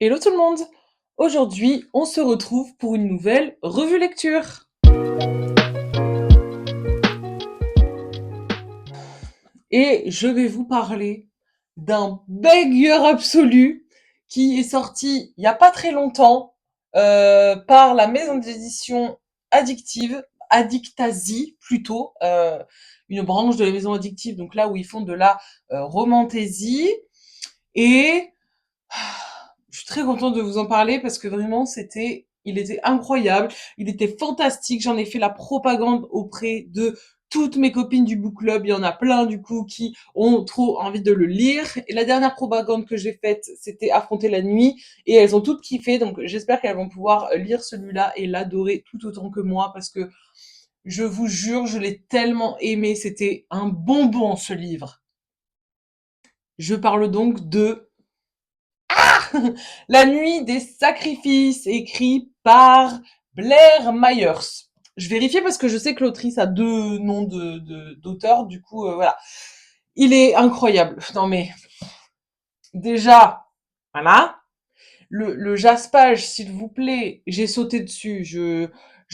Hello tout le monde! Aujourd'hui, on se retrouve pour une nouvelle revue lecture. Et je vais vous parler d'un banger absolu qui est sorti il n'y a pas très longtemps par la maison d'édition Addictive, Addictasie plutôt, une branche de la maison Addictive, donc là où ils font de la romantaisie. Et je suis très contente de vous en parler parce que vraiment il était incroyable, il était fantastique. J'en ai fait la propagande auprès de toutes mes copines du book club. Il y en a plein du coup qui ont trop envie de le lire. Et la dernière propagande que j'ai faite, c'était Affronter la nuit et elles ont toutes kiffé. Donc j'espère qu'elles vont pouvoir lire celui-là et l'adorer tout autant que moi parce que je vous jure, je l'ai tellement aimé. C'était un bonbon ce livre. Je parle donc de La nuit des sacrifices, écrit par Blair Myers. Je vérifie parce que je sais que l'autrice a deux noms d'auteur, du coup, voilà. Il est incroyable. Non mais, déjà, voilà. Le jaspage, s'il vous plaît, j'ai sauté dessus. Je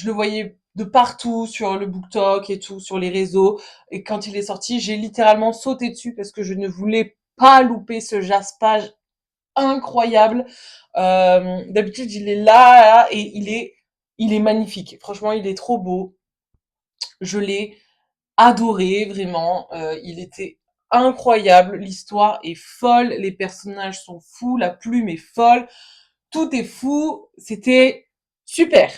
le voyais de partout sur le BookTok et tout, sur les réseaux. Et quand il est sorti, j'ai littéralement sauté dessus parce que je ne voulais pas louper ce jaspage incroyable. D'habitude, il est là et il est magnifique. Franchement, il est trop beau. Je l'ai adoré, vraiment. Il était incroyable. L'histoire est folle. Les personnages sont fous. La plume est folle. Tout est fou. C'était super.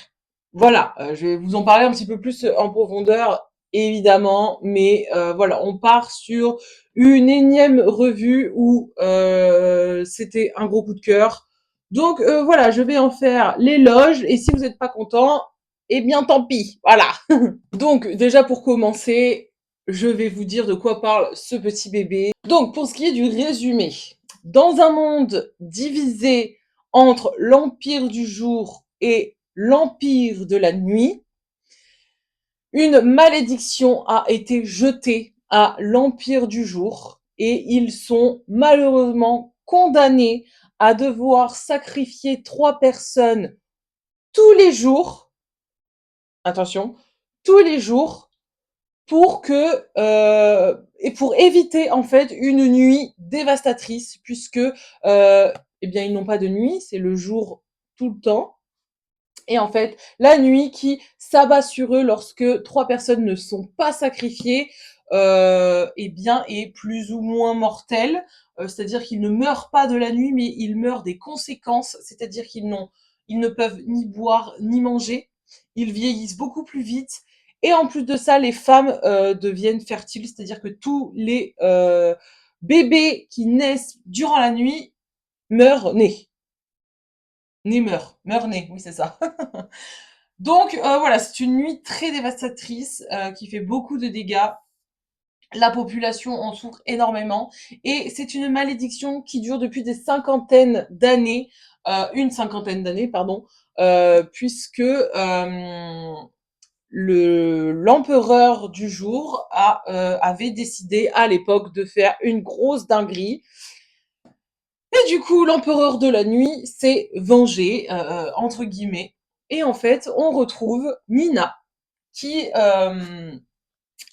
Voilà, je vais vous en parler un petit peu plus en profondeur, évidemment, mais voilà, on part sur une énième revue où c'était un gros coup de cœur. Donc voilà, je vais en faire l'éloge, et si vous n'êtes pas content, eh bien tant pis, voilà. Donc déjà pour commencer, je vais vous dire de quoi parle ce petit bébé. Donc pour ce qui est du résumé, dans un monde divisé entre l'Empire du jour et l'Empire de la nuit, une malédiction a été jetée à l'Empire du jour et ils sont malheureusement condamnés à devoir sacrifier 3 personnes tous les jours, attention, tous les jours, pour que et pour éviter en fait une nuit dévastatrice, puisque eh bien ils n'ont pas de nuit, c'est le jour tout le temps. Et en fait, la nuit qui s'abat sur eux lorsque 3 personnes ne sont pas sacrifiées, eh bien, est plus ou moins mortelle. C'est-à-dire qu'ils ne meurent pas de la nuit, mais ils meurent des conséquences. C'est-à-dire ils ne peuvent ni boire ni manger. Ils vieillissent beaucoup plus vite. Et en plus de ça, les femmes deviennent fertiles. C'est-à-dire que tous les bébés qui naissent durant la nuit meurent nés. Nés meurent nés, oui c'est ça. Donc voilà, c'est une nuit très dévastatrice qui fait beaucoup de dégâts. La population en souffre énormément et c'est une malédiction qui dure depuis des cinquantaines d'années, une cinquantaine d'années, pardon, puisque l'empereur du jour avait décidé à l'époque de faire une grosse dinguerie. Et du coup, l'empereur de la nuit s'est vengé, entre guillemets. Et en fait, on retrouve Nina, qui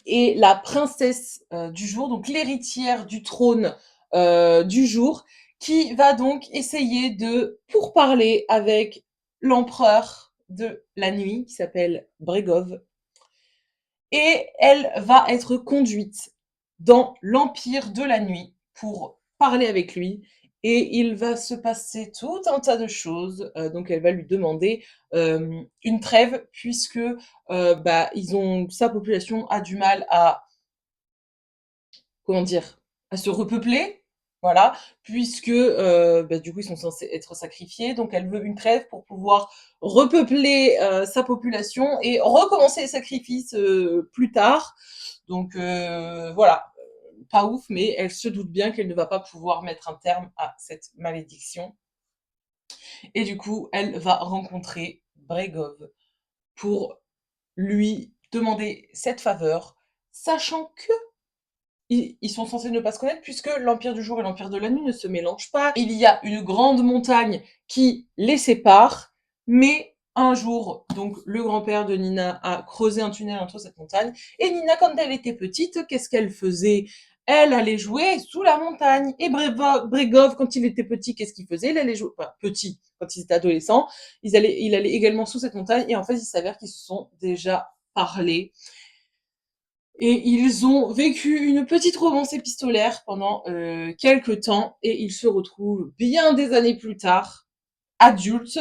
est la princesse du jour, donc l'héritière du trône du jour, qui va donc essayer de pourparler avec l'empereur de la nuit, qui s'appelle Bregov, et elle va être conduite dans l'empire de la nuit pour parler avec lui. Et il va se passer tout un tas de choses. Donc elle va lui demander une trêve puisque sa population a du mal à, comment dire, à se repeupler, voilà, puisque du coup ils sont censés être sacrifiés, donc elle veut une trêve pour pouvoir repeupler sa population et recommencer les sacrifices plus tard. Donc voilà, pas ouf, mais elle se doute bien qu'elle ne va pas pouvoir mettre un terme à cette malédiction. Et du coup, elle va rencontrer Bregov pour lui demander cette faveur, sachant que ils sont censés ne pas se connaître puisque l'Empire du jour et l'Empire de la nuit ne se mélangent pas. Il y a une grande montagne qui les séparent, mais un jour, donc le grand-père de Nina a creusé un tunnel entre cette montagne, et Nina, quand elle était petite, qu'est-ce qu'elle faisait? Elle allait jouer sous la montagne. Et Bregov, quand il était petit, qu'est-ce qu'il faisait? Il allait jouer, enfin, petit, quand il était adolescent, il allait également sous cette montagne, et en fait, il s'avère qu'ils se sont déjà parlé. Et ils ont vécu une petite romance épistolaire pendant quelques temps, et ils se retrouvent bien des années plus tard, adultes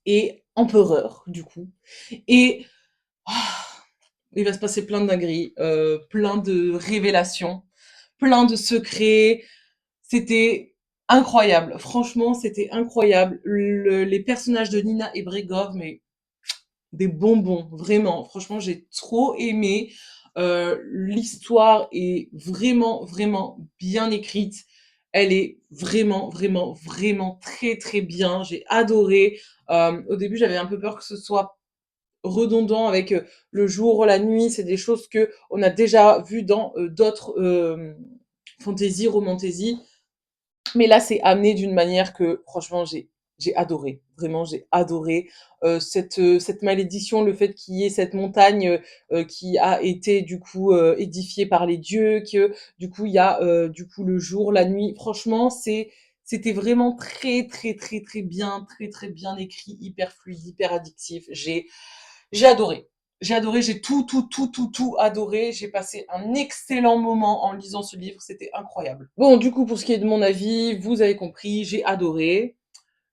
et empereurs, du coup. Et ah, il va se passer plein de dingueries, plein de révélations, plein de secrets. C'était incroyable. Franchement, c'était incroyable. Les personnages de Nina et Bregov, mais des bonbons, vraiment. Franchement, j'ai trop aimé. L'histoire est vraiment, vraiment bien écrite. Elle est vraiment, vraiment, vraiment très, très bien. J'ai adoré. Au début, j'avais un peu peur que ce soit redondant avec le jour, la nuit. C'est des choses que on a déjà vues dans d'autres fantasy, romantasy. Mais là, c'est amené d'une manière que, franchement, j'ai adoré. Vraiment, j'ai adoré cette malédiction, le fait qu'il y ait cette montagne qui a été du coup édifiée par les dieux, que du coup il y a du coup le jour, la nuit. Franchement, c'était vraiment très très très très bien écrit, hyper fluide, hyper addictif. J'ai adoré. J'ai adoré, j'ai tout adoré. J'ai passé un excellent moment en lisant ce livre, c'était incroyable. Bon, du coup, pour ce qui est de mon avis, vous avez compris, j'ai adoré.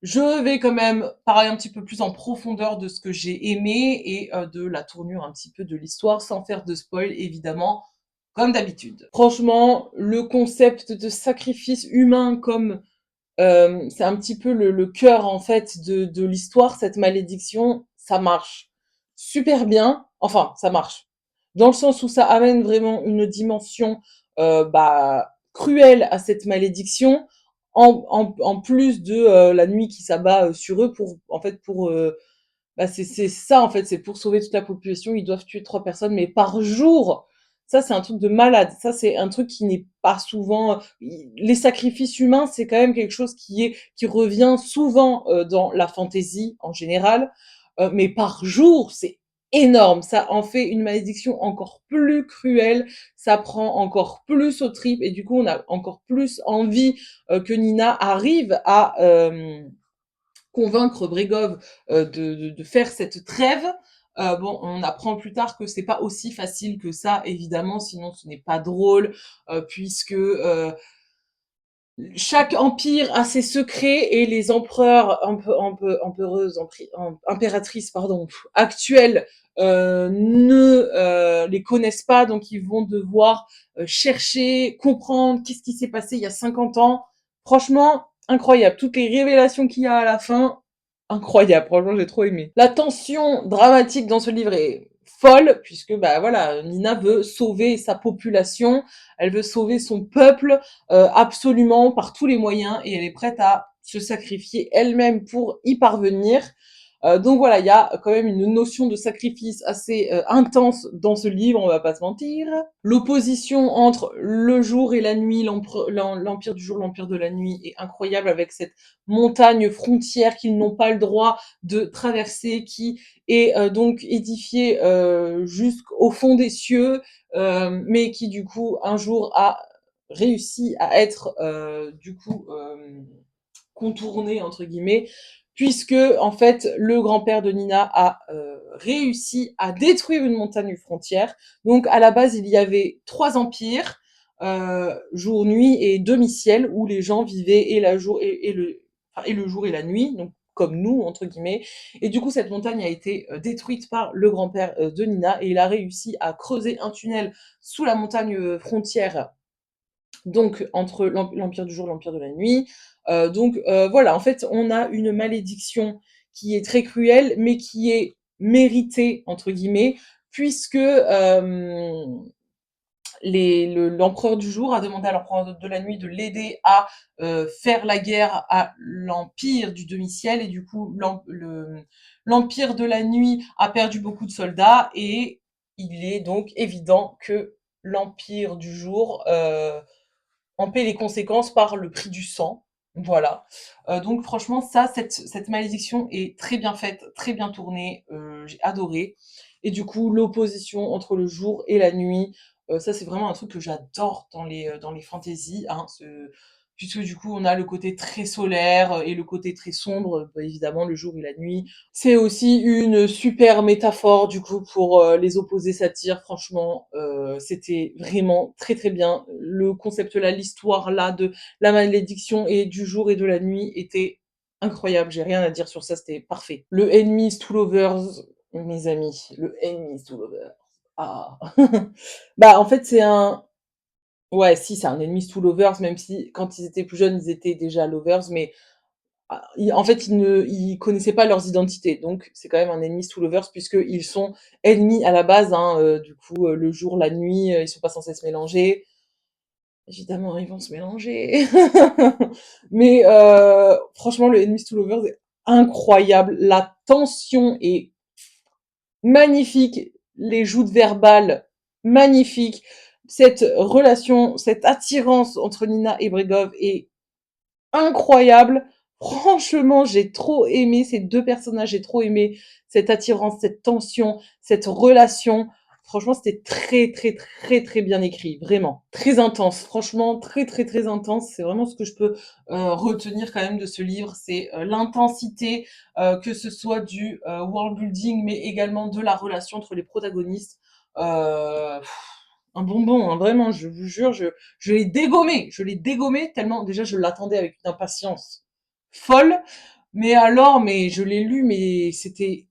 Je vais quand même parler un petit peu plus en profondeur de ce que j'ai aimé et de la tournure un petit peu de l'histoire, sans faire de spoil, évidemment, comme d'habitude. Franchement, le concept de sacrifice humain comme c'est un petit peu le cœur en fait de l'histoire, cette malédiction, ça marche super bien. Enfin, ça marche. Dans le sens où ça amène vraiment une dimension cruelle à cette malédiction, en plus de la nuit qui s'abat sur eux pour en fait pour c'est ça en fait, c'est pour sauver toute la population, ils doivent tuer 3 personnes, mais par jour. Ça, c'est un truc de malade. Ça, c'est un truc qui n'est pas souvent. Les sacrifices humains, c'est quand même quelque chose qui revient souvent dans la fantasy en général, mais par jour, c'est énorme. Ça en fait une malédiction encore plus cruelle. Ça prend encore plus aux tripes, et du coup, on a encore plus envie que Nina arrive à convaincre Bregov de faire cette trêve. Bon, on apprend plus tard que c'est pas aussi facile que ça, évidemment, sinon ce n'est pas drôle, puisque chaque empire a ses secrets, et les empereurs, empereuses, impératrices, pardon, actuelles ne les connaissent pas, donc ils vont devoir chercher, comprendre qu'est-ce qui s'est passé il y a 50 ans. Franchement, incroyable. Toutes les révélations qu'il y a à la fin, incroyable. Franchement, j'ai trop aimé. La tension dramatique dans ce livre est folle, puisque bah voilà, Nina veut sauver sa population, elle veut sauver son peuple absolument par tous les moyens, et elle est prête à se sacrifier elle-même pour y parvenir. Donc voilà, il y a quand même une notion de sacrifice assez intense dans ce livre, on va pas se mentir. L'opposition entre le jour et la nuit, l'empire du jour, l'empire de la nuit est incroyable, avec cette montagne frontière qu'ils n'ont pas le droit de traverser, qui est donc édifiée jusqu'au fond des cieux, mais qui du coup un jour a réussi à être du coup contourné entre guillemets, puisque en fait le grand-père de Nina a réussi à détruire une montagne frontière. Donc à la base il y avait 3 empires, jour, nuit et demi-ciel, où les gens vivaient et la jour et le jour et la nuit, donc comme nous entre guillemets. Et du coup cette montagne a été détruite par le grand-père de Nina, et il a réussi à creuser un tunnel sous la montagne frontière, donc entre l'empire du jour, l'empire de la nuit. Voilà, en fait, on a une malédiction qui est très cruelle, mais qui est méritée entre guillemets, puisque l'empereur du jour a demandé à l'empereur de la nuit de l'aider à faire la guerre à l'empire du demi-ciel, et du coup l'empire de la nuit a perdu beaucoup de soldats, et il est donc évident que l'empire du jour en paie les conséquences par le prix du sang. Voilà. Donc franchement ça, cette malédiction est très bien faite, très bien tournée, j'ai adoré et du coup, l'opposition entre le jour et la nuit, ça c'est vraiment un truc que j'adore dans les fantasy, hein, ce puisque du coup, on a le côté très solaire, et le côté très sombre, bah, évidemment le jour et la nuit. C'est aussi une super métaphore du coup pour, les opposés satires. Franchement, c'était vraiment très, très bien. Le concept là, l'histoire là de la malédiction et du jour et de la nuit était incroyable. J'ai rien à dire sur ça, c'était parfait. Le Enemies to Lovers, mes amis, le Enemies to Lovers. Ah. Bah, en fait, c'est un ouais, si, c'est un Enemies to Lovers, même si quand ils étaient plus jeunes, ils étaient déjà lovers, mais en fait, ils connaissaient pas leurs identités. Donc, c'est quand même un Enemies to Lovers puisqu'ils sont ennemis à la base, hein, du coup, le jour, la nuit, ils sont pas censés se mélanger. Évidemment, ils vont se mélanger. Mais franchement, le Enemies to Lovers est incroyable. La tension est magnifique. Les joutes verbales, magnifiques. Cette relation, cette attirance entre Nina et Bregov est incroyable. Franchement, j'ai trop aimé ces 2 personnages, j'ai trop aimé cette attirance, cette tension, cette relation. Franchement, c'était très, très, très, très bien écrit, vraiment. Très intense, franchement, très, très, très intense. C'est vraiment ce que je peux, retenir quand même de ce livre, c'est, l'intensité, que ce soit du, world building, mais également de la relation entre les protagonistes. Heu, un bonbon, hein, vraiment, je vous jure, je l'ai dégommé tellement déjà je l'attendais avec une impatience folle, mais alors, mais je l'ai lu, mais c'était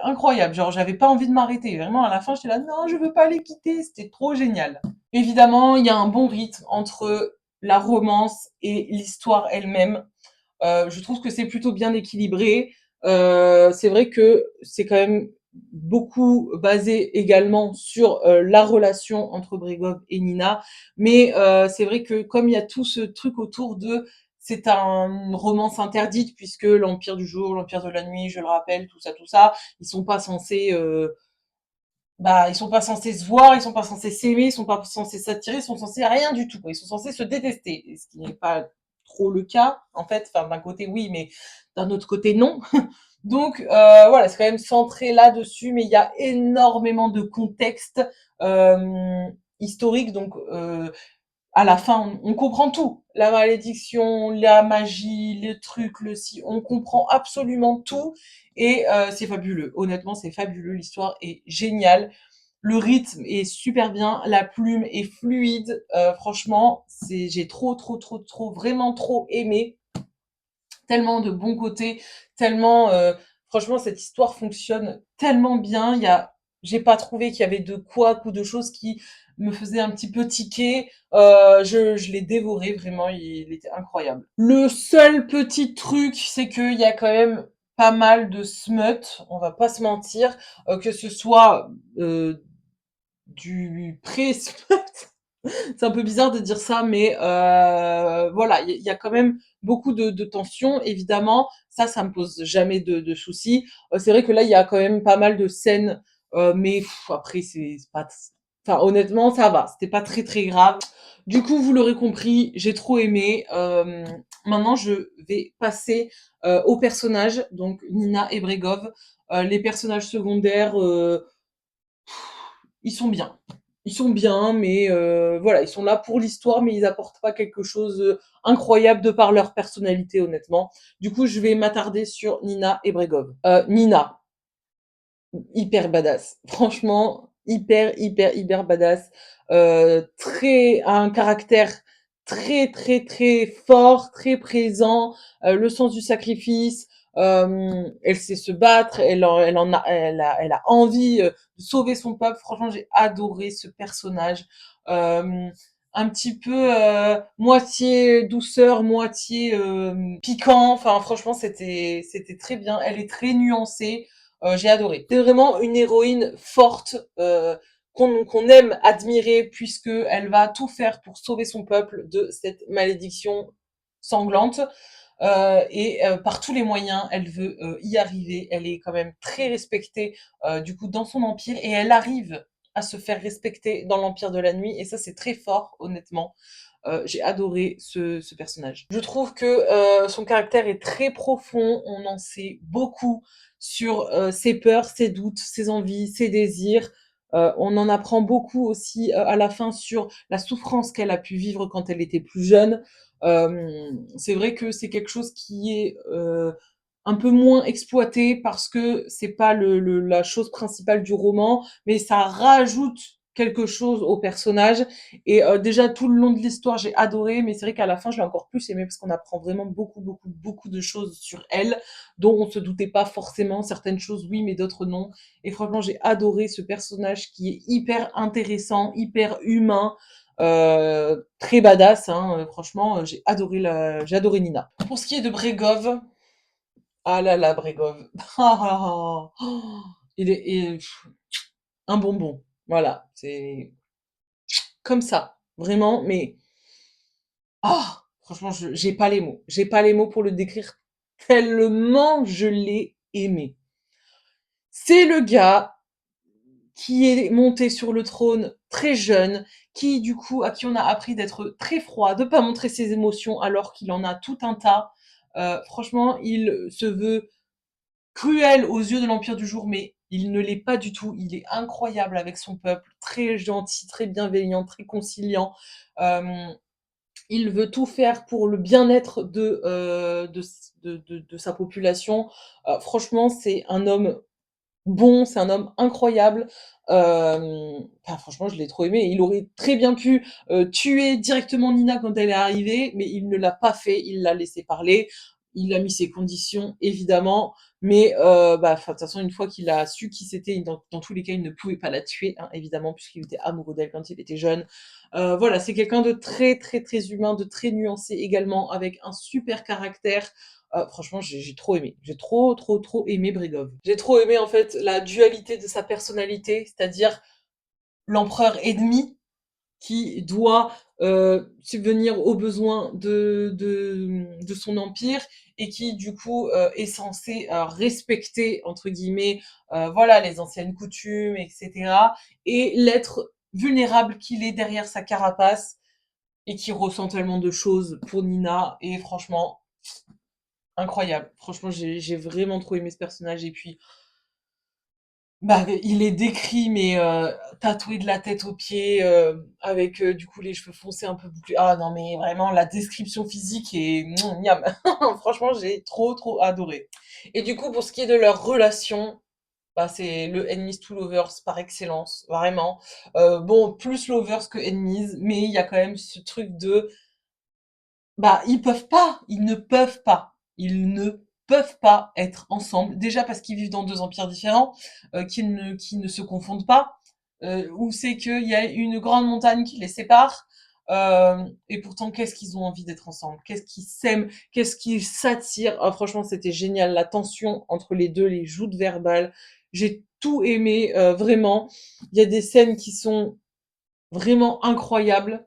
incroyable. Genre, j'avais pas envie de m'arrêter. Vraiment, à la fin, j'étais là, non, je veux pas les quitter. C'était trop génial. Évidemment, il y a un bon rythme entre la romance et l'histoire elle-même. Je trouve que c'est plutôt bien équilibré. C'est vrai que c'est quand même beaucoup basé également sur la relation entre Bregov et Nina, mais c'est vrai que comme il y a tout ce truc autour de c'est une romance interdite puisque l'Empire du jour, l'Empire de la nuit, je le rappelle, tout ça, ils sont pas censés bah, ils sont pas censés se voir, ils sont pas censés s'aimer, ils sont pas censés s'attirer, ils sont censés rien du tout, quoi. Ils sont censés se détester, et ce qui n'est pas trop le cas, en fait. Enfin, d'un côté, oui, mais d'un autre côté, non. Donc, voilà, c'est quand même centré là-dessus, mais il y a énormément de contexte historique, donc à la fin, on comprend tout. La malédiction, la magie, le truc, le si, on comprend absolument tout, et c'est fabuleux. Honnêtement, c'est fabuleux. L'histoire est géniale. Le rythme est super bien, la plume est fluide. Franchement, j'ai trop, vraiment trop aimé. Tellement de bons côtés, tellement, franchement, cette histoire fonctionne tellement bien. J'ai pas trouvé qu'il y avait de couacs ou de choses qui me faisaient un petit peu tiquer. Je l'ai dévoré vraiment, il était incroyable. Le seul petit truc, c'est qu'il y a quand même pas mal de smut, on va pas se mentir, que ce soit du pré-smut. C'est un peu bizarre de dire ça, mais voilà, il y a quand même beaucoup de tensions, évidemment. Ça me pose jamais de soucis. C'est vrai que là, il y a quand même pas mal de scènes, mais après, c'est pas... Enfin, honnêtement, ça va. C'était pas très, très grave. Du coup, vous l'aurez compris, j'ai trop aimé. Maintenant, je vais passer aux personnages, donc Nina et Bregov. Les personnages secondaires, ils sont bien. Ils sont bien, mais voilà, ils sont là pour l'histoire, mais ils apportent pas quelque chose incroyable de par leur personnalité, honnêtement. Du coup, je vais m'attarder sur Nina et Bregov. Nina, hyper badass. Franchement, hyper badass. Très, a un caractère très, très, très fort, très présent, le sens du sacrifice. Elle sait se battre, elle a envie de sauver son peuple. Franchement, j'ai adoré ce personnage. Un petit peu moitié douceur, moitié piquant. Enfin, franchement, c'était très bien. Elle est très nuancée. J'ai adoré. C'est vraiment une héroïne forte qu'on aime admirer puisque elle va tout faire pour sauver son peuple de cette malédiction sanglante. Et par tous les moyens, elle veut y arriver. Elle est quand même très respectée du coup dans son empire et elle arrive à se faire respecter dans l'Empire de la Nuit et ça c'est très fort honnêtement. j'ai adoré ce personnage. Je trouve que, son caractère est très profond, on en sait beaucoup sur, ses peurs, ses doutes, ses envies, ses désirs. On en apprend beaucoup aussi, à la fin sur la souffrance qu'elle a pu vivre quand elle était plus jeune. C'est vrai que c'est quelque chose qui est, un peu moins exploité parce que c'est pas la chose principale du roman, mais ça rajoute quelque chose au personnage et déjà tout le long de l'histoire, j'ai adoré, mais c'est vrai qu'à la fin, je l'ai encore plus aimé parce qu'on apprend vraiment beaucoup, beaucoup, beaucoup de choses sur elle, dont on se doutait pas forcément. Certaines choses, oui, mais d'autres non. Et franchement, j'ai adoré ce personnage qui est hyper intéressant, hyper humain, très badass, hein, franchement, j'ai adoré Nina. Pour ce qui est de Bregov, ah là là, Bregov. Il est un bonbon. Voilà, c'est comme ça, vraiment, mais franchement, j'ai pas les mots. J'ai pas les mots pour le décrire tellement je l'ai aimé. C'est le gars qui est monté sur le trône très jeune, qui du coup, à qui on a appris d'être très froid, de pas montrer ses émotions alors qu'il en a tout un tas. Franchement, il se veut cruel aux yeux de l'Empire du Jour, mais il ne l'est pas du tout. Il est incroyable avec son peuple, très gentil, très bienveillant, très conciliant. Hem, il veut tout faire pour le bien-être de sa population. Franchement, c'est un homme bon, c'est un homme incroyable. Enfin franchement, je l'ai trop aimé. Il aurait très bien pu, tuer directement Nina quand elle est arrivée, mais il ne l'a pas fait, il l'a laissé parler. Il a mis ses conditions évidemment, mais enfin, de toute façon, une fois qu'il a su qui c'était, dans tous les cas, il ne pouvait pas la tuer, hein, évidemment, puisqu'il était amoureux d'elle quand il était jeune. Voilà, c'est quelqu'un de très, très, très humain, de très nuancé également, avec un super caractère. Franchement, j'ai trop aimé. J'ai trop, trop, trop aimé Bregov. J'ai trop aimé en fait la dualité de sa personnalité, c'est-à-dire l'empereur ennemi qui doit subvenir aux besoins de son empire et qui du coup est censé respecter entre guillemets voilà les anciennes coutumes, etc. Et l'être vulnérable qu'il est derrière sa carapace et qui ressent tellement de choses pour Nina. Et franchement, incroyable. Franchement, j'ai vraiment trop aimé ce personnage et puis, bah, il est décrit mais tatoué de la tête aux pieds, avec, du coup, les cheveux foncés un peu bouclés. Ah non, mais vraiment la description physique est miam. Franchement, j'ai trop, trop adoré et du coup, pour ce qui est de leur relation, bah, c'est le enemies to lovers par excellence, vraiment. Bon, plus lovers que enemies, mais il y a quand même ce truc de bah, ils ne peuvent pas être ensemble. Déjà parce qu'ils vivent dans 2 empires différents, qui ne se confondent pas, où c'est qu'il y a une grande montagne qui les sépare, et pourtant qu'est-ce qu'ils ont envie d'être ensemble? Qu'est-ce qu'ils s'aiment? Qu'est-ce qu'ils s'attirent? Ah franchement, c'était génial, la tension entre les 2, les joutes verbales, j'ai tout aimé, vraiment. Il y a des scènes qui sont vraiment incroyables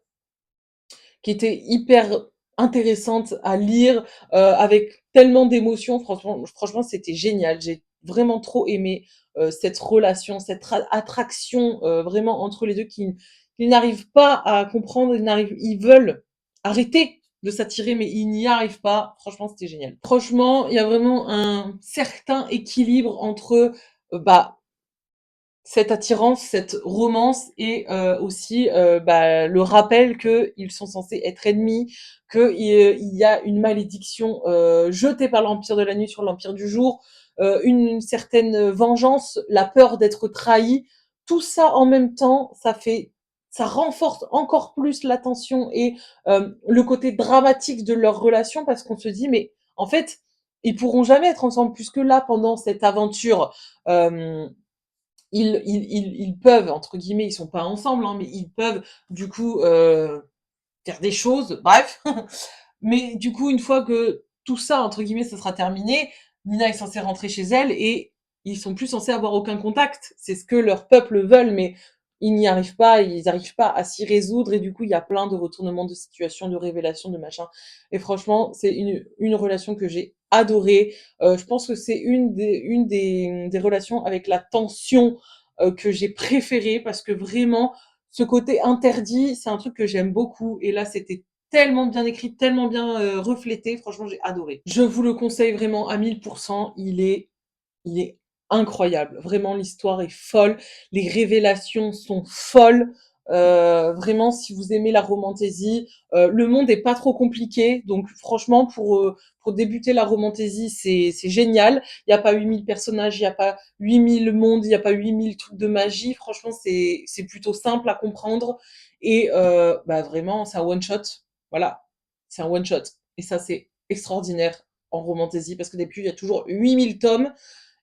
qui était hyper intéressante à lire, avec tellement d'émotions. Franchement, c'était génial. J'ai vraiment trop aimé, cette relation, cette attraction, vraiment entre les 2 qui n'arrivent pas à comprendre, ils veulent arrêter de s'attirer, mais ils n'y arrivent pas. Franchement, c'était génial. Franchement, il y a vraiment un certain équilibre entre, bah, cette attirance, cette romance et aussi, bah, le rappel qu'ils sont censés être ennemis, qu'il y a une malédiction, jetée par l'Empire de la Nuit sur l'Empire du Jour, une certaine vengeance, la peur d'être trahi. Tout ça en même temps, ça renforce encore plus la tension et le côté dramatique de leur relation parce qu'on se dit: «Mais en fait, ils pourront jamais être ensemble» puisque là, pendant cette aventure, hem ils peuvent entre guillemets, ils sont pas ensemble, hein, mais ils peuvent du coup, faire des choses, bref. Mais du coup, une fois que tout ça, entre guillemets, ça sera terminé, Nina est censée rentrer chez elle et ils sont plus censés avoir aucun contact. C'est ce que leur peuple veulent, mais ils n'y arrivent pas, ils n'arrivent pas à s'y résoudre et du coup, il y a plein de retournements de situation, de révélations, de machin et franchement, c'est une relation que j'ai adorée. Je pense que c'est une des relations avec la tension, que j'ai préférée parce que vraiment ce côté interdit, c'est un truc que j'aime beaucoup et là, c'était tellement bien écrit, tellement bien, reflété, franchement, j'ai adoré. Je vous le conseille vraiment à 1000. Il est incroyable. Vraiment, l'histoire est folle, les révélations sont folles. Vraiment, si vous aimez la romantasy, le monde est pas trop compliqué, donc franchement, pour débuter la romantasy, c'est génial. Il y a pas 8000 personnages, il y a pas 8000 mondes, il y a pas 8000 trucs de magie. Franchement, c'est plutôt simple à comprendre et bah, vraiment, c'est un one shot. Voilà, c'est un one shot et ça, c'est extraordinaire en romantasy parce que d'habitude, il y a toujours 8000 tomes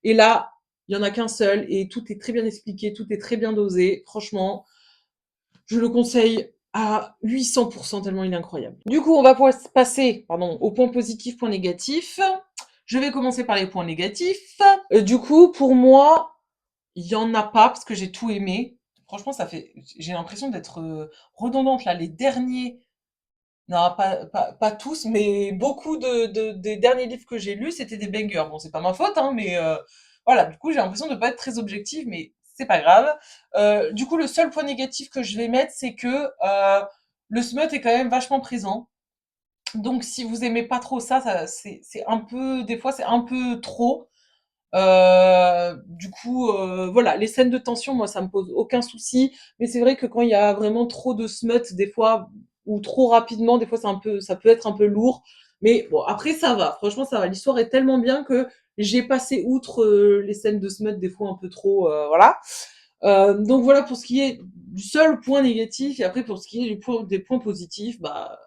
et là, il y en a qu'un seul et tout est très bien expliqué, tout est très bien dosé. Franchement, je le conseille à 800% tellement il est incroyable. Du coup, on va passer, pardon, aux points positifs, points négatifs. Je vais commencer par les points négatifs. Du coup, pour moi, il y en a pas parce que j'ai tout aimé. Franchement, j'ai l'impression d'être redondante là. Les derniers, non, pas tous, mais beaucoup des derniers livres que j'ai lus, c'était des bangers. Bon, c'est pas ma faute, hein, mais voilà, du coup, j'ai l'impression de pas être très objective, mais c'est pas grave. Du coup, le seul point négatif que je vais mettre, c'est que le smut est quand même vachement présent. Donc, si vous aimez pas trop ça, c'est un peu, des fois, c'est un peu trop. Du coup, voilà, les scènes de tension, moi, ça me pose aucun souci. Mais c'est vrai que quand il y a vraiment trop de smut, des fois, ou trop rapidement, des fois, ça peut être un peu lourd. Mais bon, après, ça va. Franchement, ça va. L'histoire est tellement bien que j'ai passé outre les scènes de smut, des fois un peu trop, voilà. Donc voilà pour ce qui est du seul point négatif. Et après, pour ce qui est des points positifs, bah,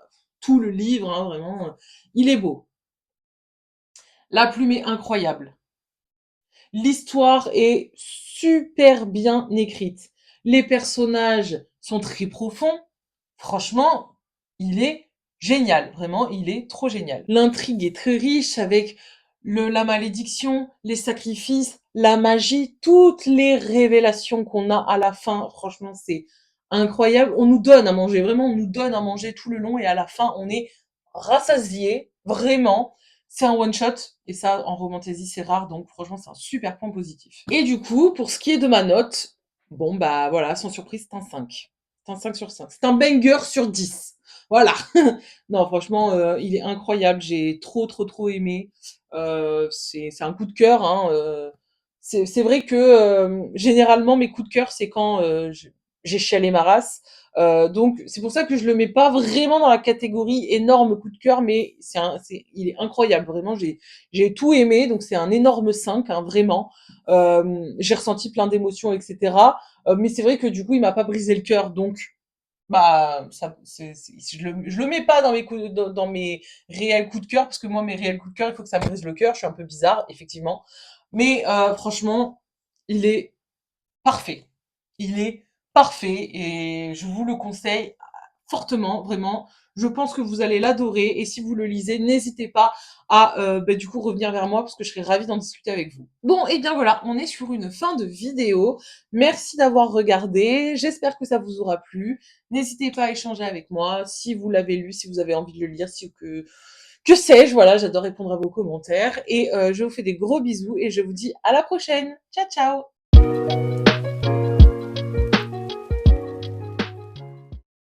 tout le livre, hein, vraiment, il est beau. La plume est incroyable. L'histoire est super bien écrite. Les personnages sont très profonds. Franchement, il est génial. Vraiment, il est trop génial. L'intrigue est très riche avec la malédiction, les sacrifices, la magie, toutes les révélations qu'on a à la fin. Franchement, c'est incroyable. On nous donne à manger. Vraiment, on nous donne à manger tout le long et à la fin, on est rassasié. Vraiment. C'est un one shot et ça en romantasy c'est rare donc franchement c'est un super point positif. Et du coup pour ce qui est de ma note, bon bah voilà, sans surprise c'est un 5. C'est un 5 sur 5. C'est un banger sur 10. Voilà. Non franchement il est incroyable, j'ai trop aimé. C'est un coup de cœur hein, c'est vrai que généralement mes coups de cœur c'est quand j'ai chialé ma race. Donc c'est pour ça que je le mets pas vraiment dans la catégorie énorme coup de cœur, mais il est incroyable, vraiment, j'ai tout aimé, donc c'est un énorme 5, hein, vraiment. J'ai ressenti plein d'émotions, etc. Mais c'est vrai que du coup, il m'a pas brisé le cœur, donc bah je le mets pas dans dans mes réels coups de cœur, parce que moi mes réels coups de cœur, il faut que ça me brise le cœur, je suis un peu bizarre, effectivement. Mais franchement, il est parfait. Il est parfait et je vous le conseille fortement, vraiment. Je pense que vous allez l'adorer et si vous le lisez, n'hésitez pas à bah, du coup revenir vers moi parce que je serais ravie d'en discuter avec vous. Bon, et bien voilà, on est sur une fin de vidéo. Merci d'avoir regardé. J'espère que ça vous aura plu. N'hésitez pas à échanger avec moi si vous l'avez lu, si vous avez envie de le lire, si que sais-je. Voilà, j'adore répondre à vos commentaires et je vous fais des gros bisous et je vous dis à la prochaine. Ciao ciao.